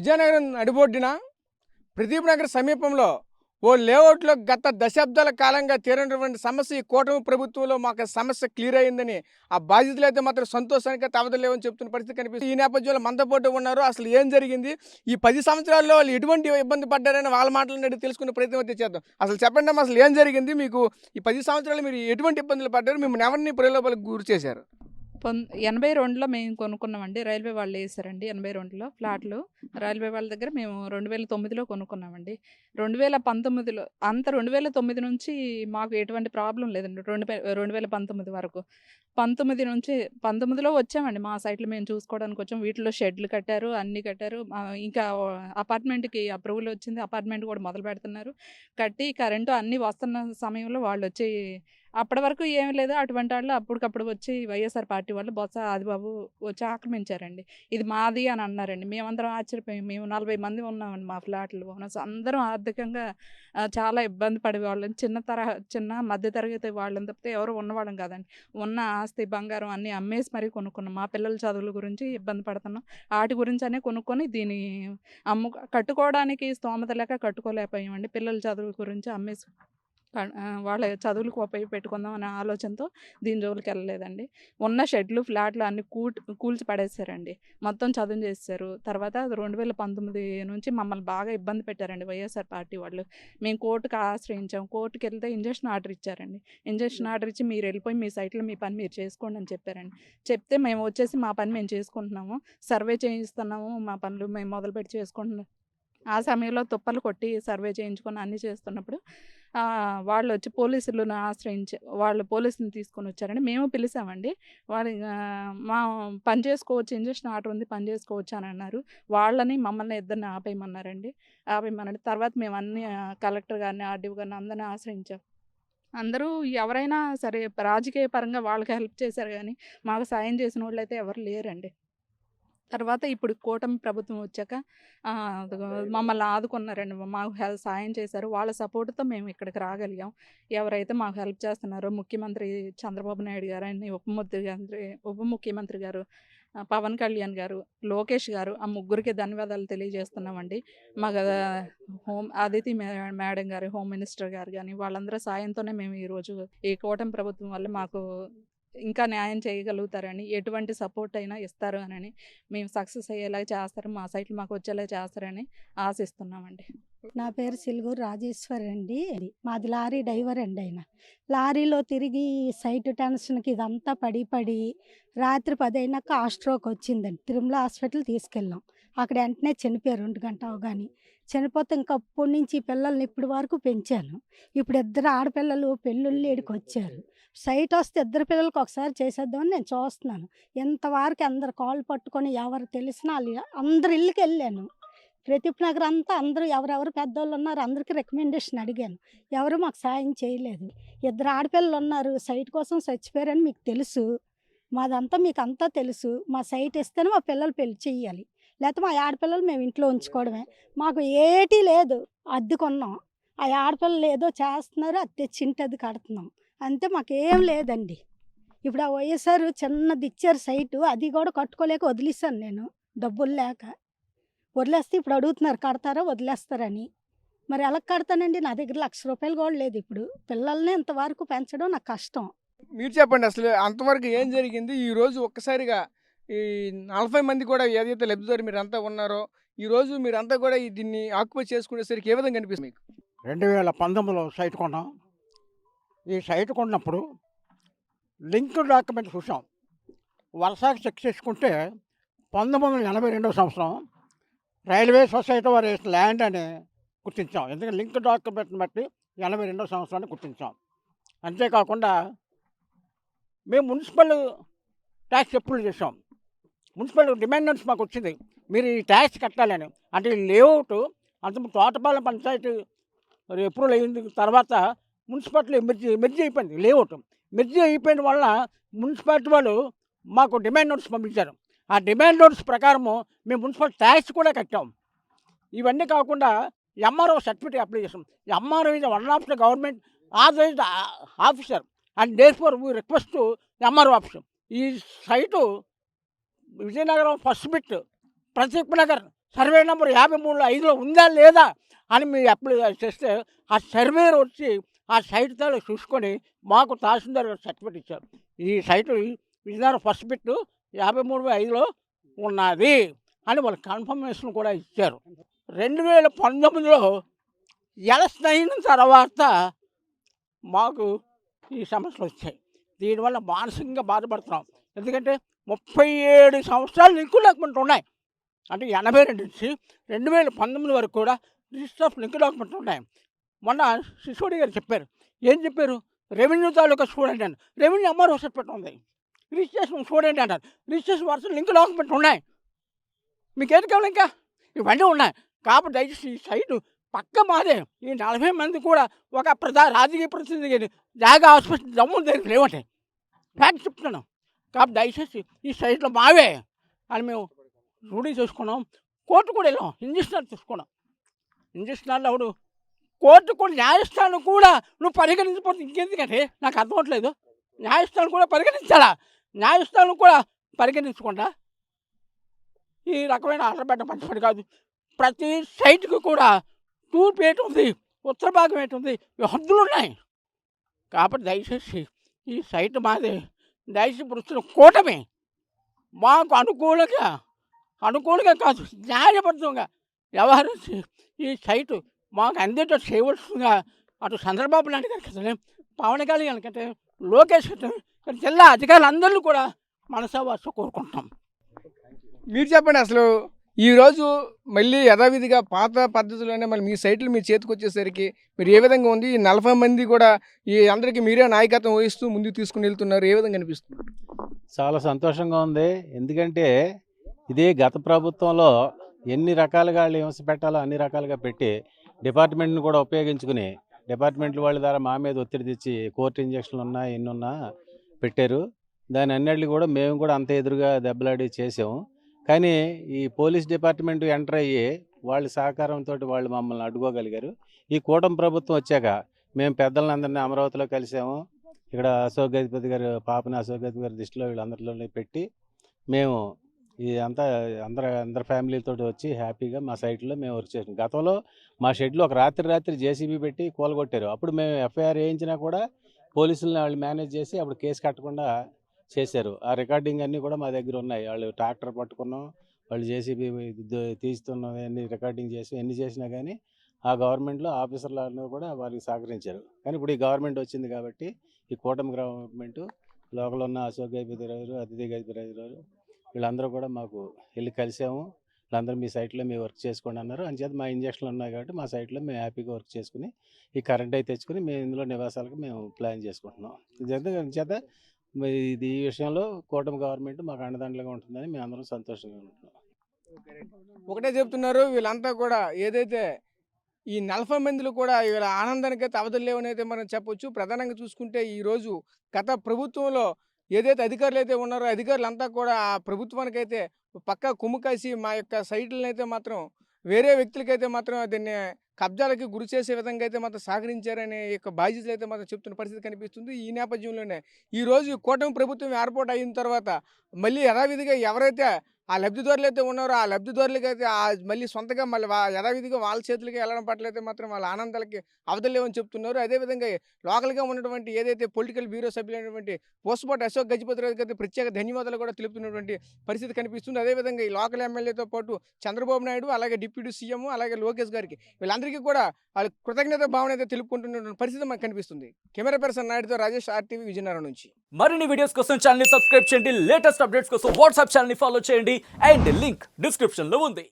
విజయనగరం నడిబొడ్డున ప్రదీప్ నగర్ సమీపంలో ఓ లేఅవుట్లో గత దశాబ్దాల కాలంగా తీరనటువంటి సమస్య ఈ కూటమి ప్రభుత్వంలో మాకు సమస్య క్లియర్ అయిందని ఆ బాధితులు అయితే మాత్రం సంతోషానికి తవదలేవని చెప్తున్న పరిస్థితి కనిపిస్తుంది. ఈ నేపథ్యంలో మనతో పాటు ఉన్నారు. అసలు ఏం జరిగింది, ఈ 10 సంవత్సరాల్లో వాళ్ళు ఎటువంటి ఇబ్బంది పడ్డారని వాళ్ళ మాటలను తెలుసుకునే ప్రయత్నం అయితే చేద్దాం. అసలు చెప్పండి అమ్మా, అసలు ఏం జరిగింది మీకు? ఈ 10 సంవత్సరాలు మీరు ఎటువంటి ఇబ్బందులు పడ్డారు? మిమ్మల్ని ఎవరిని ప్రలోభాలకు గురి చేశారు? 82లో మేము కొనుక్కున్నామండి. రైల్వే వాళ్ళు వేసారండి 82లో ఫ్లాట్లు. రైల్వే వాళ్ళ దగ్గర మేము 2009లో కొనుక్కున్నామండి. 2019లో 2009 నుంచి మాకు ఎటువంటి ప్రాబ్లం లేదండి. 2019 వరకు. 19 నుంచి 19లో వచ్చామండి. మా సైట్లు మేము చూసుకోవడానికి వచ్చాం. వీటిలో షెడ్లు కట్టారు, అన్నీ కట్టారు. ఇంకా అపార్ట్మెంట్‌కి అప్రూవల్ వచ్చింది. అపార్ట్మెంట్ కూడా మొదలు పెడుతున్నారు. కట్టి కరెంటు అన్నీ వస్తున్న సమయంలో వాళ్ళొచ్చి అప్పటి వరకు ఏమి లేదు. అటువంటి వాళ్ళు అప్పటికప్పుడు వచ్చి వైఎస్ఆర్ పార్టీ వాళ్ళు బొత్స ఆదిబాబు వచ్చి ఆక్రమించారండి. ఇది మాది అని అన్నారండి. మేమందరం ఆశ్చర్యపోయాం. మేము 40 మంది ఉన్నామండి మా ఫ్లాట్లు ఓనర్స్. అందరం ఆర్థికంగా చాలా ఇబ్బంది పడేవాళ్ళం. చిన్న మధ్య తరగతి వాళ్ళని తప్పితే ఎవరు ఉన్నవాళ్ళం కాదండి. ఉన్న ఆస్తి బంగారం అన్నీ అమ్మేసి మరీ కొనుక్కున్నాం. మా పిల్లల చదువుల గురించి ఇబ్బంది పడుతున్నాం. వాటి గురించనే కొనుక్కొని దీన్ని కట్టుకోవడానికి స్తోమత లేక కట్టుకోలేకపోయామండి. పిల్లల చదువుల గురించి అమ్మేసి వాళ్ళ చదువులకు ఉపయోగపెట్టుకుందాం అనే ఆలోచనతో దీని జోలికి వెళ్ళలేదండి. ఉన్న షెడ్లు ఫ్లాట్లు అన్నీ కూల్చి పడేసారండి. మొత్తం చదును చేసేసారు. తర్వాత 2019 నుంచి మమ్మల్ని బాగా ఇబ్బంది పెట్టారండి వైఎస్ఆర్ పార్టీ వాళ్ళు. మేము కోర్టుకు ఆశ్రయించాం. కోర్టుకి వెళ్తే ఇంజక్షన్ ఆర్డర్ ఇచ్చారండి. ఇంజక్షన్ ఆర్డర్ ఇచ్చి మీరు వెళ్ళిపోయి మీ సైట్లో మీ పని మీరు చేసుకోండి అని చెప్పారండి. చెప్తే మేము వచ్చేసి మా పని మేము చేసుకుంటున్నాము, సర్వే చేయిస్తున్నాము, మా పనులు మేము మొదలుపెట్టి చేసుకుంటున్నాం. ఆ సమయంలో తుప్పలు కొట్టి సర్వే చేయించుకొని అన్నీ చేస్తున్నప్పుడు వాళ్ళు వచ్చి పోలీసులను వాళ్ళు పోలీసుని తీసుకొని వచ్చారండి. మేము పిలిచామండి. వాళ్ళు మా పని చేసుకోవచ్చు, ఇంజక్షన్ ఆర్డర్ ఉంది, పని చేసుకోవచ్చు అని అన్నారు. వాళ్ళని మమ్మల్ని ఇద్దరిని ఆపేయమన్నారండి. తర్వాత మేము అన్ని కలెక్టర్ గారిని, ఆర్డీఓ గారిని అందరిని ఆశ్రయించాం. అందరూ ఎవరైనా సరే రాజకీయ పరంగా వాళ్ళకి హెల్ప్ చేశారు కానీ మాకు సాయం చేసిన వాళ్ళైతే ఎవరు లేరండి. తర్వాత ఇప్పుడు కూటమి ప్రభుత్వం వచ్చాక మమ్మల్ని ఆదుకున్నారండి. మాకు సాయం చేశారు. వాళ్ళ సపోర్ట్‌తో మేము ఇక్కడికి రాగలిగాం. ఎవరైతే మాకు హెల్ప్ చేస్తున్నారో ముఖ్యమంత్రి చంద్రబాబు నాయుడు గారని, ఉప ముఖ్యమంత్రి గారు పవన్ కళ్యాణ్ గారు, లోకేష్ గారు, ఆ ముగ్గురికి ధన్యవాదాలు తెలియజేస్తున్నామండి. మాకు అదితి మేడం గారు, హోమ్ మినిస్టర్ గారు కానీ వాళ్ళందరి సాయంతోనే మేము ఈరోజు ఈ కూటమి ప్రభుత్వం వల్ల మాకు ఇంకా న్యాయం చేయగలుగుతారని, ఎటువంటి సపోర్ట్ అయినా ఇస్తారు అని, మేము సక్సెస్ అయ్యేలాగా చేస్తారు, మా సైట్లు మాకు వచ్చేలా చేస్తారని ఆశిస్తున్నామండి. నా పేరు సిలుగూరు రాజేశ్వరి అండి. మాది లారీ డ్రైవర్ అండి. ఆయన లారీలో తిరిగి సైట్ టెన్షన్కి ఇదంతా పడి రాత్రి 10 అయినాక స్ట్రోక్ వచ్చిందండి. తిరుమల హాస్పిటల్ తీసుకెళ్ళాం. అక్కడ వెంటనే చనిపోయారు 2 గంట అవగానే. చనిపోతే ఇంకప్పటి నుంచి పిల్లల్ని ఇప్పటి వరకు పెంచాను. ఇప్పుడు 2 ఆడపిల్లలు పెళ్ళిళ్ళు ఈడికి వచ్చారు. సైట్ వస్తే 2 పిల్లలకి ఒకసారి చేసేద్దామని నేను చూస్తున్నాను. ఎంతవరకు అందరు కాళ్ళు పట్టుకొని ఎవరు తెలిసినా వాళ్ళు అందరి ఇళ్ళకి వెళ్ళాను. ప్రదీప్ నగర్ అంతా అందరూ ఎవరెవరు పెద్దోళ్ళు ఉన్నారు అందరికీ రికమెండేషన్ అడిగాను. ఎవరు మాకు సాయం చేయలేదు. 2 ఆడపిల్లలు ఉన్నారు, సైట్ కోసం చచ్చిపోయారని మీకు తెలుసు. మాదంతా మీకు అంతా తెలుసు. మా సైట్ ఇస్తేనే మా పిల్లలు పెళ్లి చెయ్యాలి, లేకపోతే మా ఆడపిల్లలు మేము ఇంట్లో ఉంచుకోవడమే. మాకు ఏటీ లేదు, అద్దెకున్నాం. ఆ ఆడపిల్లలు ఏదో చేస్తున్నారు, అది తెచ్చి ఇంటది కడుతున్నాం అంతే, మాకేం లేదండి. ఇప్పుడు ఆ వైఎస్ఆర్ చిన్నది ఇచ్చారు సైటు, అది కూడా కట్టుకోలేక వదిలేసాను నేను, డబ్బులు లేక. వదిలేస్తే ఇప్పుడు అడుగుతున్నారు కడతారా వదిలేస్తారని. మరి ఎలా కడతానండి? నా దగ్గర ₹1,00,000 కూడా లేదు. ఇప్పుడు పిల్లల్ని ఇంతవరకు పెంచడం నాకు కష్టం. మీరు చెప్పండి, అసలు అంతవరకు ఏం జరిగింది? ఈరోజు ఒక్కసారిగా ఈ 40 మంది కూడా ఏదైతే లబ్ధిదారు మీరంతా ఉన్నారో, ఈరోజు మీరంతా కూడా దీన్ని ఆక్యుపై చేసుకునేసరికి ఏ విధంగా అనిపిస్తుంది మీకు? 2019లో సైట్ కొన్నాం. ఈ సైట్ కొన్నప్పుడు లింక్ డాక్యుమెంట్ చూసాం. వరుసగా చెక్ చేసుకుంటే 1982 సంవత్సరం రైల్వే సొసైటీ వారు వేసిన ల్యాండ్ అని గుర్తించాం. ఎందుకంటే లింక్ డాక్యుమెంట్ని బట్టి 82 సంవత్సరాన్ని గుర్తించాం. అంతేకాకుండా మేము మున్సిపల్ ట్యాక్స్ ఎప్పుడు చేసాం. మున్సిపల్ డిమాండెన్స్ మాకు వచ్చింది, మీరు ఈ ట్యాక్స్ కట్టాలని. అంటే ఈ లేఅవుట్ అంత తోటపాలెం పంచాయతీ అప్రూవల్ అయింది. తర్వాత మున్సిపాలిటీ మెర్జీ అయిపోయింది. లేఅవుట్ మెర్జీ అయిపోయిన వల్ల మున్సిపాలిటీ వాళ్ళు మాకు డిమాండ్ నోటీస్ పంపించారు. ఆ డిమాండ్ నోటీస్ ప్రకారము మేము మున్సిపల్ ట్యాక్స్ కూడా కట్టాం. ఇవన్నీ కాకుండా ఎంఆర్ఓ సర్టిఫికేట్ అప్లై చేసాం. MRO is one of the government authorized officer and therefore we request to MRO officer. ఈ site Vizianagaram first bit Pradeep Nagar survey number 53/5లో ఉందా లేదా అని మీరు అప్లై చేస్తే ఆ సర్వేర్ వచ్చి ఆ సైట్ తాలూ చూసుకొని మాకు తహసీల్దార్ గారు సర్టిఫికేట్ ఇచ్చారు. ఈ సైటు విజయనగరం ఫస్ట్ బిట్ 53/5లో ఉన్నది అని వాళ్ళు కన్ఫర్మేషన్ కూడా ఇచ్చారు. 2019లో ఎలక్షన్ అయిన తర్వాత మాకు ఈ సమస్యలు వచ్చాయి. దీనివల్ల మానసికంగా బాధపడుతున్నాం. ఎందుకంటే 37 సంవత్సరాలు లింకులు డాక్యుమెంట్ ఉన్నాయి. అంటే 82 నుంచి 2019 వరకు కూడా రిజిస్టర్ ఆఫ్ లింక్ డాక్యుమెంట్ ఉన్నాయి. మొన్న సిసోడి గారు చెప్పారు. ఏం చెప్పారు? రెవెన్యూ తాలూకా స్టూడెంట్ అని, రెవెన్యూ ఎంఆర్ఓ సర్టిఫికేట్ ఉంది. రిజిస్ట్రేషన్ స్టూడెంట్ అంటారు, రిజిస్ట్రేషన్ వర్షన్ లింక్ డాక్యుమెంట్ ఉన్నాయి. మీకేం కావాలి ఇంకా? ఇవన్నీ ఉన్నాయి. కాబట్టి దయచేసి ఈ సైటు పక్క మాదే. ఈ 40 మంది కూడా ఒక రాజకీయ ప్రతినిధి జాగా హాస్పిటల్ దమ్ము దగ్గర లేవంటే ఫ్యాక్ట్ చెప్తున్నాను. కాబట్టి దయచేసి ఈ సైట్లో మావే అని మేము రూఢీ చేసుకున్నాం. కోర్టు కూడా వెళ్ళాం, ఇంజక్షనర్ తీసుకున్నాం. ఇంజక్షనర్లో అప్పుడు కోర్టు కూడా న్యాయస్థానం కూడా నువ్వు పరిగణించకపోతే ఇంకెందుకంటే నాకు అర్థం అవట్లేదు. న్యాయస్థానం కూడా పరిగణించాలా? న్యాయస్థానం కూడా పరిగణించకుండా ఈ రకమైన ఆర్డర్ పెట్టడం మంచిపడి కాదు. ప్రతి సైట్కి కూడా తూర్పు ఏటు ఉంది, ఉత్తర భాగం ఏటు ఉంది, హద్దులు ఉన్నాయి. కాబట్టి దయచేసి ఈ సైట్ మాదే. దయచేసి ఇప్పుడు వచ్చిన కూటమి మాకు అనుకూలంగా కాదు, న్యాయబద్ధంగా వ్యవహరించి ఈ సైటు మాకు అందేటట్టు చేయవలసిందిగా అటు చంద్రబాబు నాయుడు గారికి కదా, పవన్ కళ్యాణ్ కంటే లోకేష్ జిల్లా అధికారులందరినీ కూడా మనసావాస కోరుకుంటున్నాం. మీరు చెప్పండి, అసలు ఈరోజు మళ్ళీ యథావిధిగా పాత పద్ధతిలోనే మళ్ళీ మీ సైట్లు మీ చేతికి వచ్చేసరికి మీరు ఏ విధంగా ఉంది? ఈ 40 మంది కూడా ఈ అందరికీ మీరే నాయకత్వం వహిస్తూ ముందుకు తీసుకుని వెళ్తున్నారు. ఏ విధంగా అనిపిస్తుంది? చాలా సంతోషంగా ఉంది. ఎందుకంటే ఇదే గత ప్రభుత్వంలో ఎన్ని రకాలుగా వాళ్ళు హింస పెట్టాలో అన్ని రకాలుగా పెట్టి డిపార్ట్మెంట్ని కూడా ఉపయోగించుకుని డిపార్ట్మెంట్ల వాళ్ళ ద్వారా మా మీద ఒత్తిడి తెచ్చి కోర్టు ఇంజక్షన్లు ఉన్నా ఎన్నున్నా పెట్టారు. దాని అన్నిటిని కూడా మేము కూడా అంత ఎదురుగా దెబ్బలాడి చేసాము. కానీ ఈ పోలీస్ డిపార్ట్మెంట్ ఎంటర్ అయ్యి వాళ్ళ సహకారంతో వాళ్ళు మమ్మల్ని అడ్డుకోగలిగారు. ఈ కూటమి ప్రభుత్వం వచ్చాక మేము పెద్దలందరినీ అమరావతిలో కలిసాము. ఇక్కడ అశోక్ గజపతి గారు పాపని అశోక్ గజపతి గారి దృష్టిలో వీళ్ళందరిలో పెట్టి మేము ఈ అందరి ఫ్యామిలీతో వచ్చి హ్యాపీగా మా సైట్లో మేము వర్క్ చేసాం. గతంలో మా షెడ్లో ఒక రాత్రి జేసీబీ పెట్టి కూలగొట్టారు. అప్పుడు మేము ఎఫ్ఐఆర్ వేయించినా కూడా పోలీసులను వాళ్ళు మేనేజ్ చేసి అప్పుడు కేసు కట్టకుండా చేశారు. ఆ రికార్డింగ్ అన్నీ కూడా మా దగ్గర ఉన్నాయి. వాళ్ళు ట్రాక్టర్ పట్టుకున్నాం, వాళ్ళు జేసీబీ తీస్తున్నది అన్ని రికార్డింగ్ చేసి ఎన్ని చేసినా కానీ ఆ గవర్నమెంట్లో ఆఫీసర్లు కూడా వారికి సహకరించారు. కానీ ఇప్పుడు ఈ గవర్నమెంట్ వచ్చింది కాబట్టి ఈ కూటమి గవర్నమెంట్ లోకల్ ఉన్న అశోక్ గజపతి రాజు, అతిథి గజపతి రాజు వీళ్ళందరూ కూడా మాకు వెళ్ళి కలిసాము. వీళ్ళందరూ మీ సైట్లో మేము వర్క్ చేసుకోండి అన్నారు. అంచేత మా ఇంజక్షన్లు ఉన్నాయి కాబట్టి మా సైట్లో మేము హ్యాపీగా వర్క్ చేసుకుని ఈ కరెంట్ అయితే తెచ్చుకుని మేము ఇందులో నివాసాలకు మేము ప్లాన్ చేసుకుంటున్నాం. అంచేత ఇది ఈ విషయంలో కూటమి గవర్నమెంట్ మాకు అండదండలుగా ఉంటుందని మేము అందరం సంతోషంగా ఉంటున్నాం. ఒకటే చెప్తున్నారు వీళ్ళంతా కూడా, ఏదైతే ఈ 40 మందిలో కూడా వీళ్ళ ఆనందానికి అయితే అవధులు లేవని అయితే మనం చెప్పొచ్చు. ప్రధానంగా చూసుకుంటే ఈరోజు గత ప్రభుత్వంలో ఏదైతే అధికారులు అయితే ఉన్నారో అధికారులంతా కూడా ఆ ప్రభుత్వానికైతే పక్కా కొమ్ము కాసి మా యొక్క సైట్లను అయితే మాత్రం వేరే వ్యక్తులకైతే మాత్రం దీన్ని కబ్జాలకి గురి చేసే విధంగా అయితే మాత్రం సహకరించారనే యొక్క బాధ్యతలు అయితే మాత్రం చెప్తున్న పరిస్థితి కనిపిస్తుంది. ఈ నేపథ్యంలోనే ఈరోజు కూటమి ప్రభుత్వం ఏర్పాటు అయిన తర్వాత మళ్ళీ యథావిధిగా ఎవరైతే ఆ లబ్ధిదారులు అయితే ఉన్నారో ఆ లబ్ధిదారులకి అయితే మళ్ళీ సొంతగా మళ్ళీ యథావిధిగా వాళ్ళ చేతులకి వెళ్ళడం పట్ల అయితే మాత్రం వాళ్ళ ఆనందాలకి అవధలేవని చెప్తున్నారు. అదేవిధంగా లోకల్గా ఉన్నటువంటి ఏదైతే పొలిటికల్ బ్యూరో సభ్యులైనటువంటి పోస్ట్మార్టం అశోక్ గజపతి రాజు గారికి ప్రత్యేక ధన్యవాదాలు కూడా తెలుపుతున్నటువంటి పరిస్థితి కనిపిస్తుంది. అదేవిధంగా ఈ లోకల్ ఎమ్మెల్యేతో పాటు చంద్రబాబు నాయుడు, అలాగే డిప్యూటీ సీఎం, అలాగే లోకేష్ గారికి వీళ్ళందరికీ కూడా వాళ్ళ కృతజ్ఞత భావన అయితే తెలుపుకుంటున్న పరిస్థితి మనకు కనిపిస్తుంది. కెమెరా పర్సన్ నాయుడుతో రాజేష్, RTV విజయనగరం నుంచి. మరిన్ని వీడియోస్ కోసం ఛానల్ ని సబ్స్క్రైబ్ చేయండి. లేటెస్ట్ అప్డేట్స్ కోసం వాట్సాప్ ఛానల్ ని ఫాలో చేయండి. అండ్ లింక్ డిస్క్రిప్షన్ లో ఉంది.